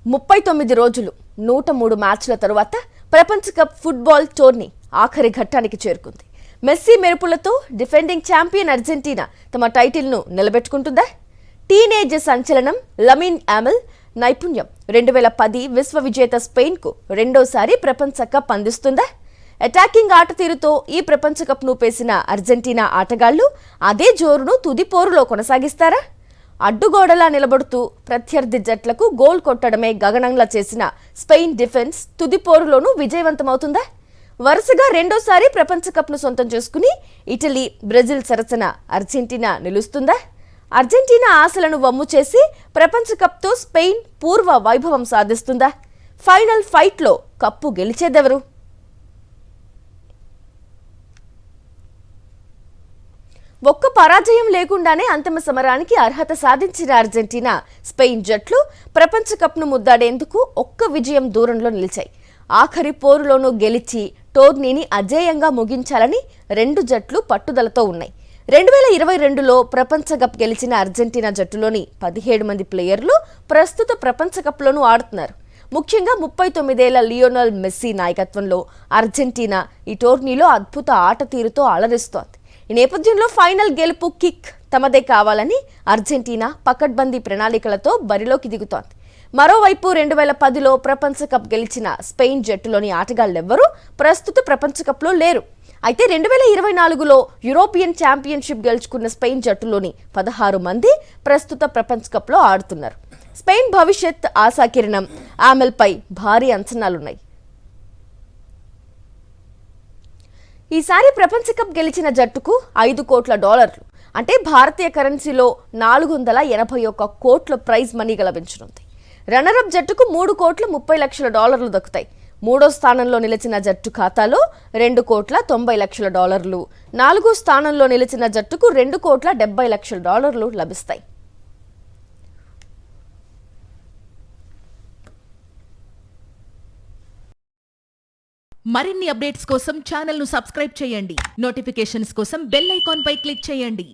39 రోజులు 103 మ్యాచ్ల తరువాత ప్రపంచ కప్ ఫుట్బాల్ టోర్నీ ఆఖరి ఘట్టానికి చేరుకుంది. మెస్సీ మెరుపులతో డిఫెండింగ్ ఛాంపియన్ అర్జెంటీనా తమ టైటిల్ను నిలబెట్టుకుంటుందా? టీనేజ్ సంచలనం లమిన్ యామల్ నైపుణ్యం 2010 విశ్వ విజేత స్పెయిన్కు రెండోసారి ప్రపంచ కప్ అందిస్తుందా? అటాకింగ్ ఆట తీరుతో ఈ ప్రపంచ కప్ను పేసిన అర్జెంటీనా ఆటగాళ్లు అదే జోరును తుది పోరులో కొనసాగిస్తారా? అడ్డుగోడలా నిలబడుతూ ప్రత్యర్థి జట్లకు గోల్ కొట్టడమే గగనంలా చేసిన స్పెయిన్ డిఫెన్స్ తుది పోరులోనూ విజయవంతమవుతుందా? వరుసగా రెండోసారి ప్రపంచ కప్ను సొంతం చేసుకుని ఇటలీ, బ్రెజిల్ సరసన అర్జెంటీనా నిలుస్తుందా? అర్జెంటీనా ఆశలను వమ్ము చేసి ప్రపంచ కప్తో స్పెయిన్ పూర్వ వైభవం సాధిస్తుందా? ఫైనల్ ఫైట్లో కప్పు గెలిచేదెవరు? ఒక్క పరాజయం లేకుండానే అంతిమ సమరానికి అర్హత సాధించిన అర్జెంటీనా, స్పెయిన్ జట్లు ప్రపంచ కప్ను ముద్దాడేందుకు ఒక్క విజయం దూరంలో నిలిచాయి. ఆఖరి పోరులోనూ గెలిచి టోర్నీని అజేయంగా ముగించాలని రెండు జట్లు పట్టుదలతో ఉన్నాయి. 2022లో ప్రపంచ కప్ గెలిచిన అర్జెంటీనా జట్టులోని 17 మంది ప్లేయర్లు ప్రస్తుత ప్రపంచ కప్లోనూ ఆడుతున్నారు. ముఖ్యంగా 39 ఏళ్ల లియోనెల్ మెస్సీ నాయకత్వంలో అర్జెంటీనా ఈ టోర్నీలో అద్భుత ఆట తీరుతో అలరిస్తోంది. ఈ నేపథ్యంలో ఫైనల్ గెలుపు కిక్ తమదే కావాలని అర్జెంటీనా పకడ్బందీ ప్రణాళికలతో బరిలోకి దిగుతోంది. మరోవైపు 2010లో ప్రపంచ కప్ గెలిచిన స్పెయిన్ జట్టులోని ఆటగాళ్లెవ్వరూ ప్రస్తుత ప్రపంచ కప్లో లేరు. అయితే 2024లో యూరోపియన్ ఛాంపియన్షిప్ గెలుచుకున్న స్పెయిన్ జట్టులోని 16 మంది ప్రస్తుత ప్రపంచ కప్లో ఆడుతున్నారు. స్పెయిన్ భవిష్యత్ ఆశాకిరణం యామల్పై భారీ అంచనాలున్నాయి. ఈసారి ప్రపంచ కప్ గెలిచిన జట్టుకు $5 కోట్ల, అంటే భారతీయ కరెన్సీలో 481 కోట్ల ప్రైజ్ మనీ లభించనుంది. రన్నరప్ జట్టుకు $3.30 కోట్లు దక్కుతాయి. మూడో స్థానంలో నిలిచిన జట్టు ఖాతాలో $2.90 కోట్ల, నాలుగో స్థానంలో నిలిచిన జట్టుకు $2.70 కోట్లు లభిస్తాయి. మరిన్ని అప్డేట్స్ కోసం ఛానల్ ను సబ్స్క్రైబ్ చేయండి. నోటిఫికేషన్స్ కోసం బెల్ ఐకాన్ పై క్లిక్ చేయండి.